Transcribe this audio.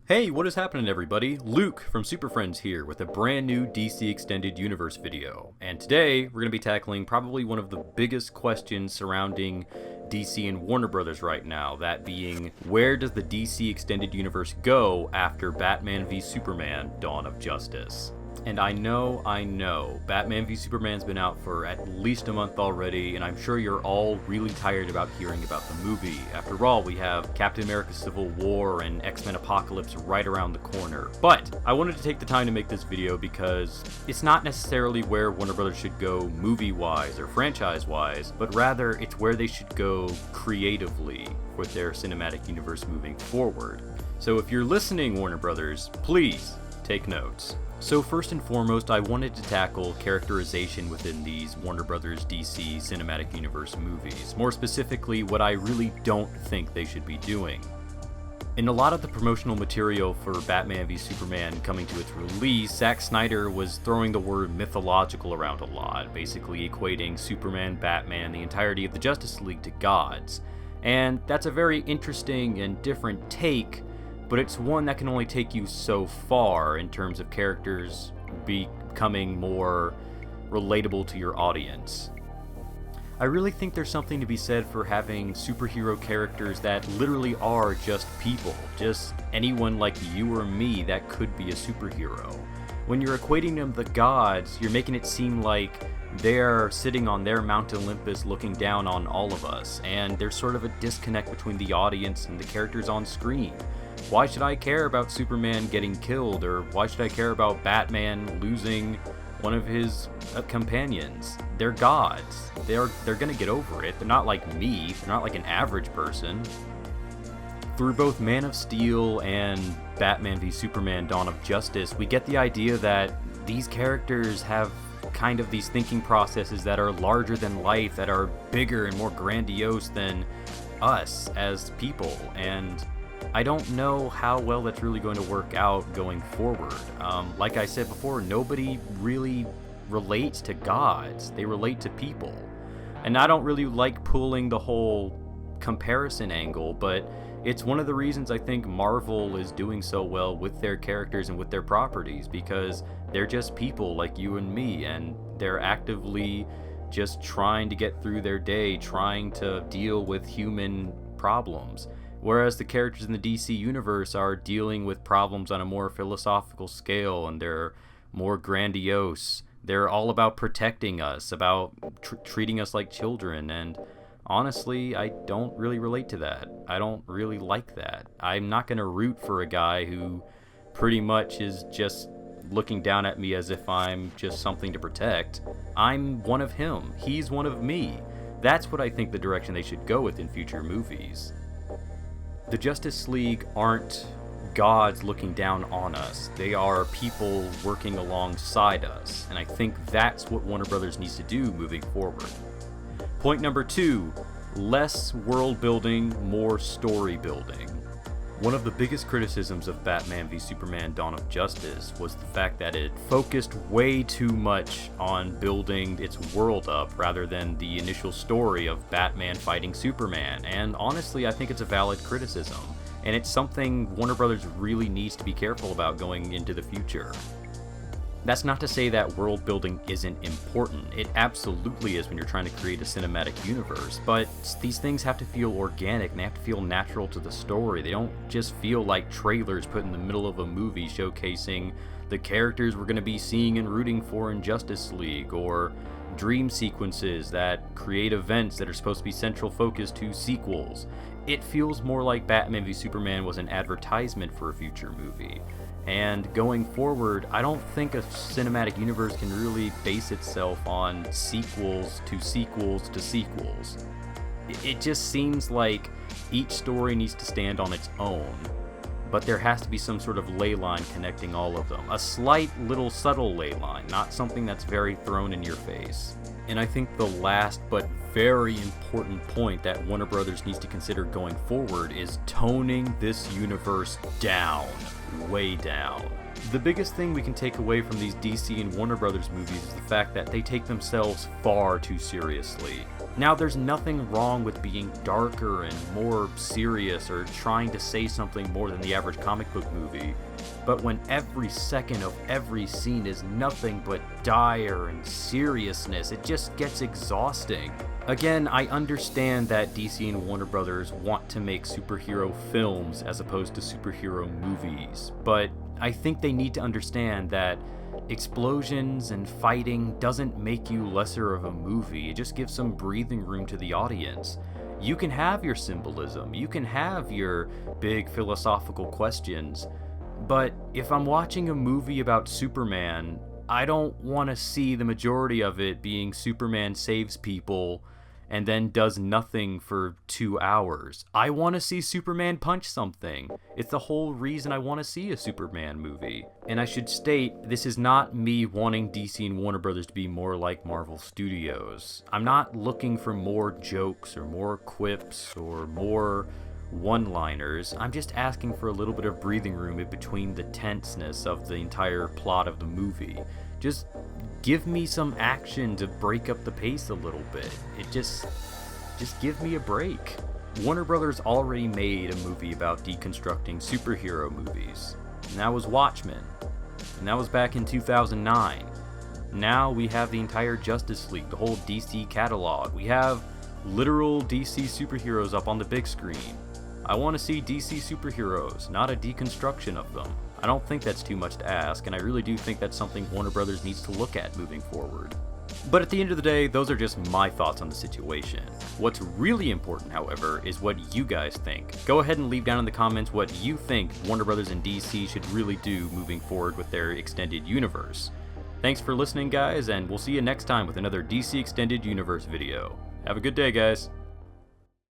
Hey, what is happening everybody? Luke from Super Friends here with a brand new DC Extended Universe video. And today, we're going to be tackling probably one of the biggest questions surrounding DC and Warner Brothers right now, that being, where does the DC Extended Universe go after Batman v Superman: Dawn of Justice? And I know, Batman v Superman's been out for at least a month already, and I'm sure you're all really tired about hearing about the movie. After all, we have Captain America Civil War and X-Men Apocalypse right around the corner. But I wanted to take the time to make this video because it's not necessarily where Warner Brothers should go movie-wise or franchise-wise, but rather it's where they should go creatively with their cinematic universe moving forward. So if you're listening, Warner Brothers, please take notes. So first and foremost, I wanted to tackle characterization within these Warner Brothers DC Cinematic Universe movies. More specifically, what I really don't think they should be doing. In a lot of the promotional material for Batman v Superman coming to its release, Zack Snyder was throwing the word mythological around a lot, basically equating Superman, Batman, the entirety of the Justice League to gods. And that's a very interesting and different take, but it's one that can only take you so far in terms of characters becoming more relatable to your audience. I really think there's something to be said for having superhero characters that literally are just people, just anyone like you or me that could be a superhero. When you're equating them to the gods, you're making it seem like they're sitting on their Mount Olympus looking down on all of us, and there's sort of a disconnect between the audience and the characters on screen. Why should I care about Superman getting killed, or why should I care about Batman losing one of his companions? They're gods. They're gonna get over it. They're not like me. They're not like an average person. Through both Man of Steel and Batman v Superman: Dawn of Justice, we get the idea that these characters have kind of these thinking processes that are larger than life, that are bigger and more grandiose than us as people, and I don't know how well that's really going to work out going forward. Like I said before, nobody really relates to gods. They relate to people. And I don't really like pulling the whole comparison angle, but it's one of the reasons I think Marvel is doing so well with their characters and with their properties, because they're just people like you and me, and they're actively just trying to get through their day, trying to deal with human problems. Whereas the characters in the DC universe are dealing with problems on a more philosophical scale, and they're more grandiose. They're all about protecting us, about treating us like children, and honestly, I don't really relate to that. I don't really like that. I'm not going to root for a guy who pretty much is just looking down at me as if I'm just something to protect. I'm one of him. He's one of me. That's what I think the direction they should go with in future movies. The Justice League aren't gods looking down on us. They are people working alongside us, and I think that's what Warner Brothers needs to do moving forward. Point number 2, less world building, more story building. One of the biggest criticisms of Batman v Superman: Dawn of Justice was the fact that it focused way too much on building its world up rather than the initial story of Batman fighting Superman, and honestly I think it's a valid criticism, and it's something Warner Brothers really needs to be careful about going into the future. That's not to say that world building isn't important. It absolutely is when you're trying to create a cinematic universe, but these things have to feel organic and they have to feel natural to the story. They don't just feel like trailers put in the middle of a movie showcasing the characters we're going to be seeing and rooting for in Justice League, or dream sequences that create events that are supposed to be central focus to sequels. It feels more like Batman v Superman was an advertisement for a future movie. And going forward, I don't think a cinematic universe can really base itself on sequels to sequels to sequels. It just seems like each story needs to stand on its own, but there has to be some sort of ley line connecting all of them. A slight little subtle ley line, not something that's very thrown in your face. And I think the last but very important point that Warner Brothers needs to consider going forward is toning this universe down, way down. The biggest thing we can take away from these DC and Warner Brothers movies is the fact that they take themselves far too seriously. Now, there's nothing wrong with being darker and more serious or trying to say something more than the average comic book movie, but when every second of every scene is nothing but dire and seriousness, it just gets exhausting. Again, I understand that DC and Warner Brothers want to make superhero films as opposed to superhero movies, but I think they need to understand that explosions and fighting doesn't make you lesser of a movie. It just gives some breathing room to the audience. You can have your symbolism, you can have your big philosophical questions, but if I'm watching a movie about Superman, I don't want to see the majority of it being Superman saves people and then does nothing for 2 hours. I want to see Superman punch something. It's the whole reason I want to see a Superman movie. And I should state, this is not me wanting DC and Warner Brothers to be more like Marvel Studios. I'm not looking for more jokes or more quips or more one-liners. I'm just asking for a little bit of breathing room in between the tenseness of the entire plot of the movie. Just give me some action to break up the pace a little bit. It just give me a break. Warner Brothers already made a movie about deconstructing superhero movies, and that was Watchmen, and that was back in 2009. Now we have the entire Justice League, the whole DC catalog. We have literal DC superheroes up on the big screen. I want to see DC superheroes, not a deconstruction of them. I don't think that's too much to ask, and I really do think that's something Warner Brothers needs to look at moving forward. But at the end of the day, those are just my thoughts on the situation. What's really important, however, is what you guys think. Go ahead and leave down in the comments what you think Warner Brothers and DC should really do moving forward with their extended universe. Thanks for listening, guys, and we'll see you next time with another DC Extended Universe video. Have a good day, guys.